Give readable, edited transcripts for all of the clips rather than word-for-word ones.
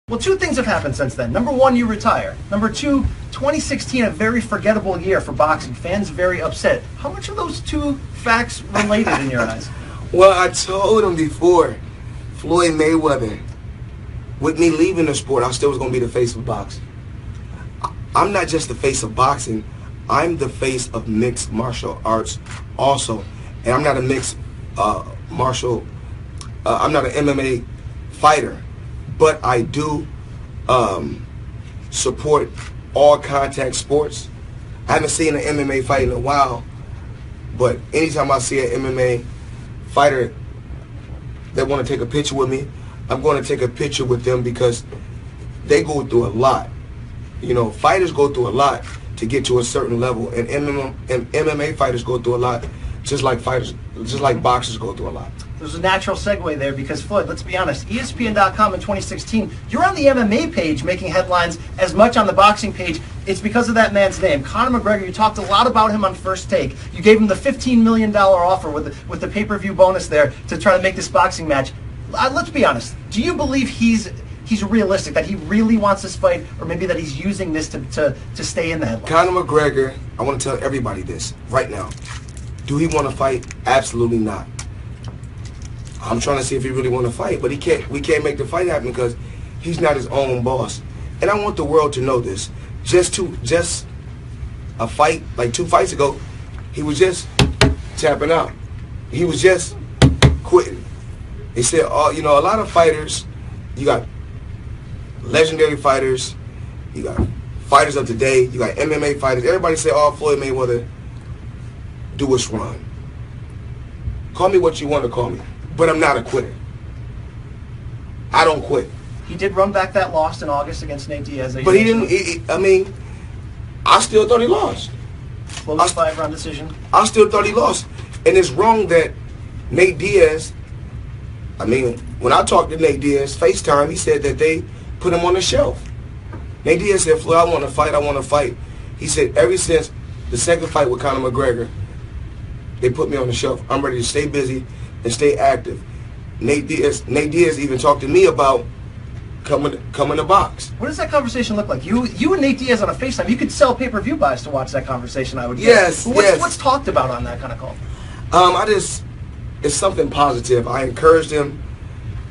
Well, two things have happened since then. Number one, you retire. Number two, 2016, a very forgettable year for boxing. Fans very upset. How much are those two facts related in your eyes? Well, I told him before, Floyd Mayweather, with me leaving the sport, I still was going to be the face of boxing. I'm not just the face of boxing. I'm the face of mixed martial arts also. And I'm not a mixed I'm not an MMA fighter. But I do support all contact sports. I haven't seen an MMA fight in a while, but anytime I see an MMA fighter that want to take a picture with me, I'm going to take a picture with them because they go through a lot. You know, fighters go through a lot to get to a certain level, and MMA fighters go through a lot, just like boxers go through a lot. There's a natural segue there because, Floyd, let's be honest, ESPN.com in 2016, you're on the MMA page making headlines as much on the boxing page. It's because of that man's name. Conor McGregor, you talked a lot about him on First Take. You gave him the $15 million offer with the pay-per-view bonus there to try to make this boxing match. Let's be honest. Do you believe he's realistic, that he really wants this fight, or maybe that he's using this to stay in the headlines? Conor McGregor, I want to tell everybody this right now. Do he want to fight? Absolutely not. I'm trying to see if he really want to fight, but we can't make the fight happen because he's not his own boss. And I want the world to know this. Just a fight, like 2 fights ago, he was just tapping out. He was just quitting. They said, you know, a lot of fighters, you got legendary fighters, you got fighters of today, you got MMA fighters. Everybody say, Floyd Mayweather, do what's wrong. Call me what you want to call me. But I'm not a quitter. I don't quit. He did run back that loss in August against Nate Diaz. But he didn't. I mean, I still thought he lost. Close 5-round decision. I still thought he lost. And it's wrong that Nate Diaz, I mean, when I talked to Nate Diaz, FaceTime, he said that they put him on the shelf. Nate Diaz said, Floyd, I want to fight. He said, ever since the second fight with Conor McGregor, they put me on the shelf. I'm ready to stay busy and stay active. Nate Diaz even talked to me about coming to box. What does that conversation look like? You and Nate Diaz on a FaceTime. You could sell pay-per-view buys to watch that conversation, I would guess. Yes. What's talked about on that kind of call? It's something positive. I encouraged him.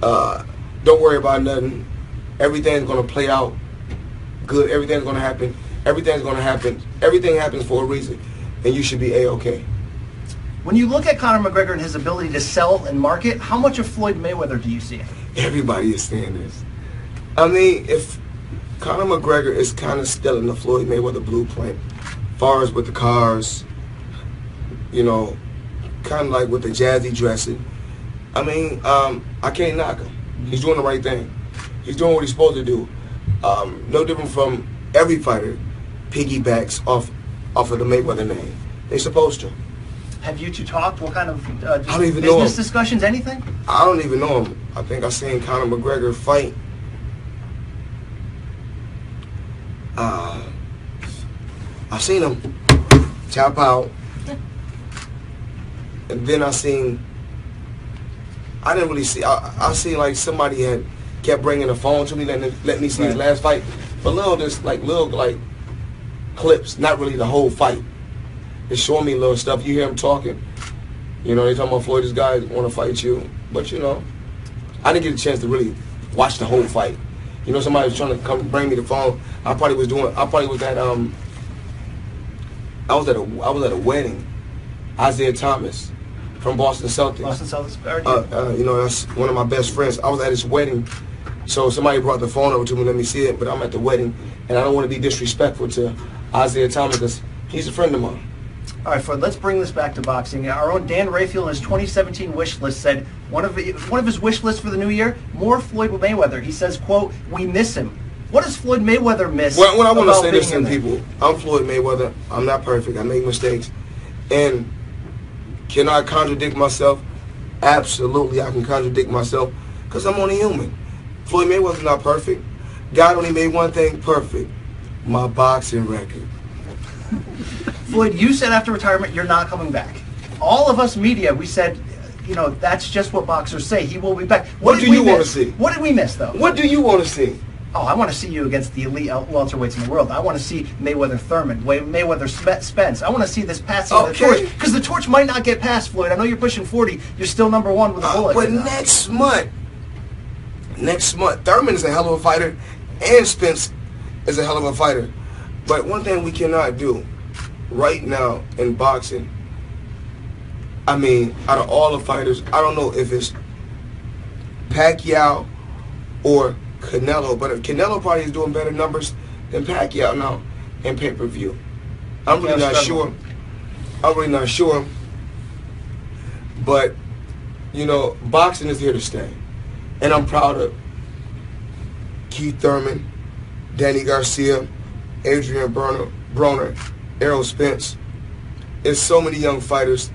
Don't worry about nothing. Everything's going to play out good. Everything's going to happen. Everything's going to happen. Everything happens for a reason, and you should be A-okay. When you look at Conor McGregor and his ability to sell and market, how much of Floyd Mayweather do you see? Everybody is saying this. I mean, if Conor McGregor is kind of still in the Floyd Mayweather blueprint, as far as with the cars, you know, kind of like with the jazzy dressing, I mean, I can't knock him. He's doing the right thing. He's doing what he's supposed to do. No different from every fighter piggybacks off of the Mayweather name. They're supposed to. Have you two talked? What kind of I don't even know business discussions, anything? I don't even know him. I think I seen Conor McGregor fight. I seen him tap out. And then I didn't really see, I seen like somebody had kept bringing the phone to me, letting me see his last fight. But little clips, not really the whole fight. It's showing me little stuff. You hear him talking. You know, they talking about Floyd, this guy want to fight you. But, you know, I didn't get a chance to really watch the whole fight. You know, somebody was trying to come bring me the phone. I was at a wedding. Isaiah Thomas from Boston Celtics. Boston Celtics. You know, that's one of my best friends. I was at his wedding. So somebody brought the phone over to me, let me see it. But I'm at the wedding. And I don't want to be disrespectful to Isaiah Thomas because he's a friend of mine. All right, Floyd, let's bring this back to boxing. Our own Dan Rayfield in his 2017 wish list said one of his wish lists for the new year, more Floyd Mayweather. He says, quote, we miss him. What does Floyd Mayweather miss? Well, I want to say this to people. I'm Floyd Mayweather. I'm not perfect. I make mistakes. And can I contradict myself? Absolutely, I can contradict myself because I'm only human. Floyd Mayweather's not perfect. God only made one thing perfect, my boxing record. Floyd, you said after retirement you're not coming back. All of us media, we said, you know, that's just what boxers say. He will be back. What do you want to see? What did we miss, though? What do you want to see? Oh, I want to see you against the elite welterweights in the world. I want to see Mayweather Thurman, Mayweather Spence. I want to see this passing of the torch. Because the torch might not get passed, Floyd. I know you're pushing 40. You're still number one with a bullet. But next month, Thurman is a hell of a fighter, and Spence is a hell of a fighter. But one thing we cannot do right now in boxing, I mean, out of all the fighters, I don't know if it's Pacquiao or Canelo, but Canelo probably is doing better numbers than Pacquiao now in pay-per-view. I'm really not sure. But, you know, boxing is here to stay. And I'm proud of Keith Thurman, Danny Garcia, Adrian Broner, Errol Spence. There's so many young fighters.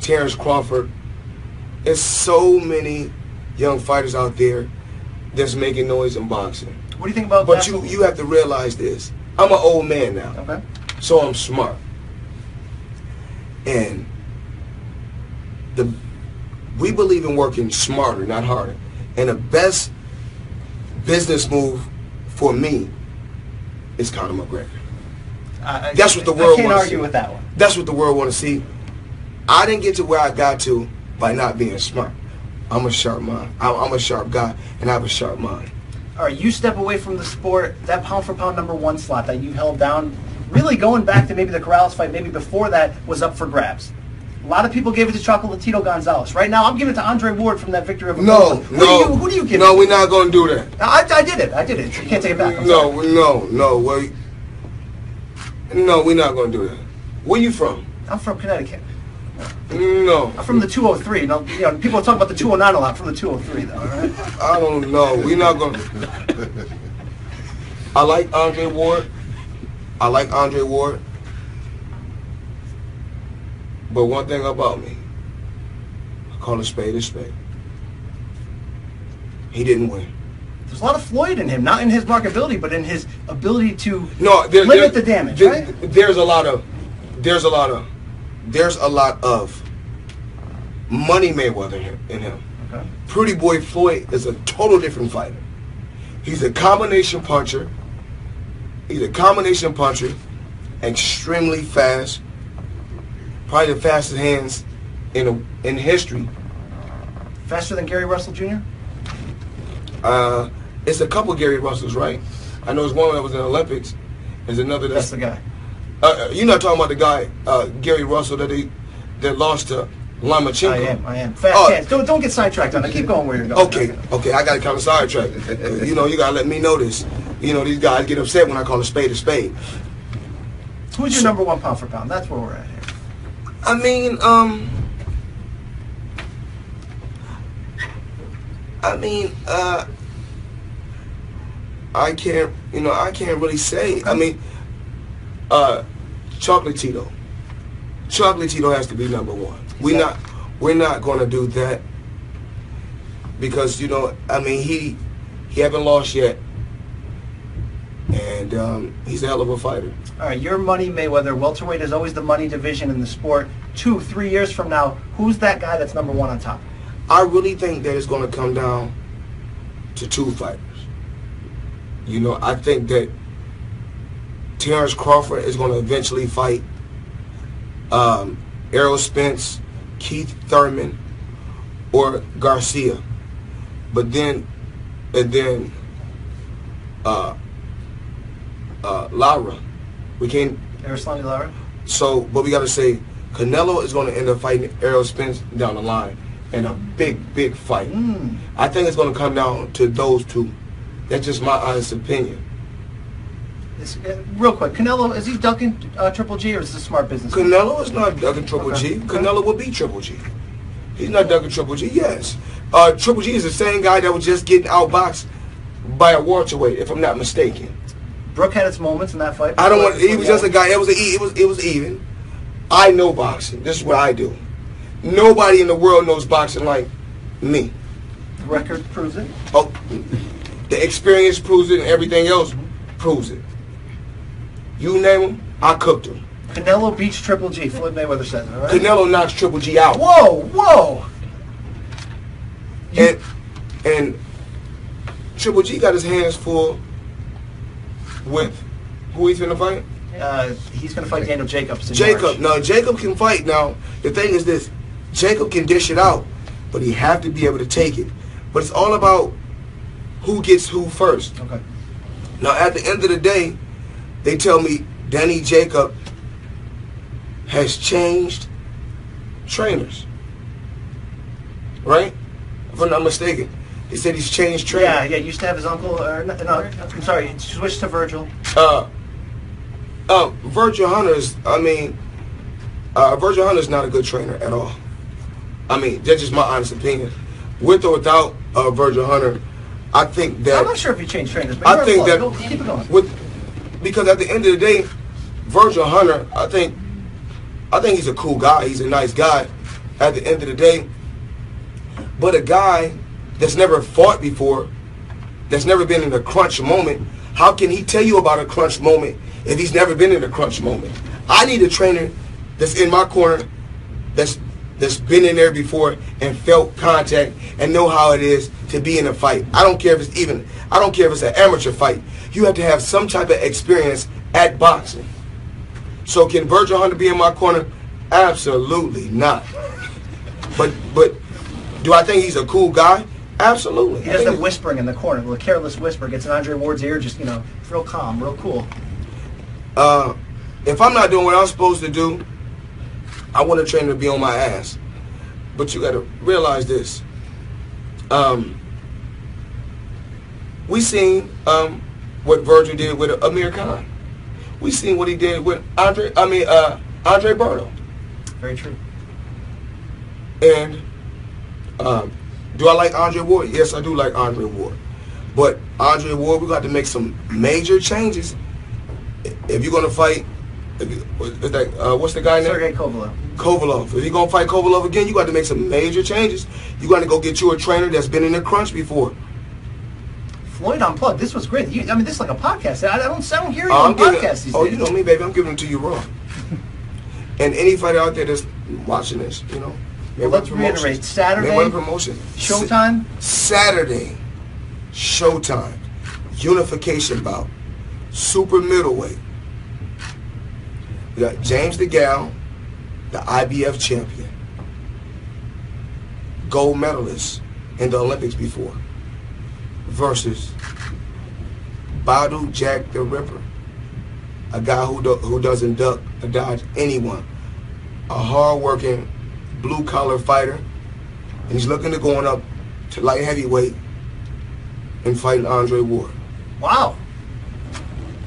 Terrence Crawford. There's so many young fighters out there that's making noise in boxing. What do you think about But you have to realize this. I'm an old man now. Okay. So I'm smart. And we believe in working smarter, not harder. And the best business move for me is Conor McGregor. That's what the world wants to see. I can't argue with that one. That's what the world want to see. I didn't get to where I got to by not being smart. I'm a sharp mind. I'm a sharp guy, and I have a sharp mind. All right, you step away from the sport, that pound-for-pound number one slot that you held down, really going back to maybe the Corrales fight, maybe before that, was up for grabs. A lot of people gave it to Chocolatito Gonzalez. Right now, I'm giving it to Andre Ward from that victory of Who do you give it to? No, we're not going to do that. I did it. You can't take it back. No, we're not going to do that. Where you from? I'm from Connecticut. No. I'm from the 203. Now, you know, people talk about the 209 a lot. I'm from the 203, though. All right? I don't know. We're not going to. I like Andre Ward. But one thing about me, I call a spade a spade. He didn't win. There's a lot of Floyd in him, not in his marketability, but in his ability to limit the damage. Right? There's a lot of money Mayweather in him. Okay. Pretty Boy Floyd is a total different fighter. He's a combination puncher. Extremely fast. Probably the fastest hands in history. Faster than Gary Russell Jr.? It's a couple Gary Russells, right? I know there's one that was in the Olympics. There's another that's the guy. You're not talking about the guy Gary Russell that lost to Lomachenko. I am. Fast hands. Don't get sidetracked on it. Keep going where you're going. Okay. I got to kind of sidetrack. You know, you got to let me know this. You know, these guys get upset when I call a spade a spade. Who's your number one pound for pound? That's where we're at here. I mean, I can't really say. Okay. I mean, Chocolatito has to be number one. We're not going to do that because, you know, I mean, he haven't lost yet, and he's a hell of a fighter. All right, your money, Mayweather. Welterweight is always the money division in the sport. 2-3 years from now, who's that guy that's number one on top? I really think that it's going to come down to two fighters. You know, I think that Terrence Crawford is going to eventually fight Errol Spence, Keith Thurman, or Garcia. But then, Lara. We can't. Erislandy Lara? So, but we got to say, Canelo is going to end up fighting Errol Spence down the line in a big fight. I think it's going to come down to those two. That's just my honest opinion. Real quick, Canelo, is he ducking Triple G, or is this a smart business? Canelo is not ducking Triple G. Canelo will beat Triple G. He's not ducking Triple G, yes. Triple G is the same guy that was just getting outboxed by a welterweight, if I'm not mistaken. Brooke had its moments in that fight. He was just a guy. It was even. I know boxing. This is what I do. Nobody in the world knows boxing like me. The record proves it. Oh, the experience proves it, and everything else proves it. You name them, I cooked them. Canelo beats Triple G. Floyd Mayweather says it, all right? Canelo knocks Triple G out. Whoa! Triple G got his hands full with who he's gonna fight. He's going to fight Daniel Jacobs. Jacob can fight. Now the thing is this: Jacob can dish it out, but he have to be able to take it. But it's all about who gets who first. Okay. Now at the end of the day, they tell me Danny Jacob has changed trainers. Right? If I'm not mistaken. They said he's changed trainers. Yeah, used to have his uncle, no, I'm sorry, he switched to Virgil. Virgil Hunter's, Virgil Hunter's not a good trainer at all. I mean, that's just my honest opinion. With or without Virgil Hunter, I think that... I'm not sure if he changed trainers, but I think that... keep it going. Because at the end of the day, Virgil Hunter, I think he's a cool guy. He's a nice guy at the end of the day. But a guy that's never fought before, that's never been in a crunch moment, how can he tell you about a crunch moment if he's never been in a crunch moment? I need a trainer that's in my corner, that's been in there before and felt contact and know how it is to be in a fight. I don't care if it's an amateur fight. You have to have some type of experience at boxing. So can Virgil Hunter be in my corner? Absolutely not. But do I think he's a cool guy? Absolutely. He does the whispering in the corner, the careless whisper, gets in Andre Ward's ear, just, real calm, real cool. If I'm not doing what I'm supposed to do, I want a trainer to be on my ass. But you got to realize this. We seen what Virgil did with Amir Khan. We seen what he did with Andre Berto. Very true. And do I like Andre Ward? Yes, I do like Andre Ward. But Andre Ward, we got to make some major changes. If you're gonna fight, what's the guy name? Sergey Kovalev. Kovalev. If you're gonna fight Kovalev again, you got to make some major changes. You got to go get you a trainer that's been in the crunch before. Floyd Unplugged. This was great. This is like a podcast. I don't hear you on podcasts these days. You know me, baby. I'm giving it to you raw. And any fighter out there that's watching this, Well, let's reiterate. Saturday. Promotion. Showtime. Saturday. Showtime. Unification bout. Super middleweight. We got James DeGale, the IBF champion, gold medalist in the Olympics before, versus Badu Jack the Ripper, a guy who doesn't duck or dodge anyone, a hard-working blue-collar fighter, and he's looking to going up to light heavyweight and fighting Andre Ward. Wow.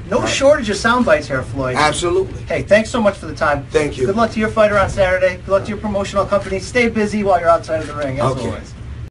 No shortage of sound bites here, Floyd. Absolutely. Hey, thanks so much for the time. Thank you. Good luck to your fighter on Saturday. Good luck to your promotional company. Stay busy while you're outside of the ring, as always.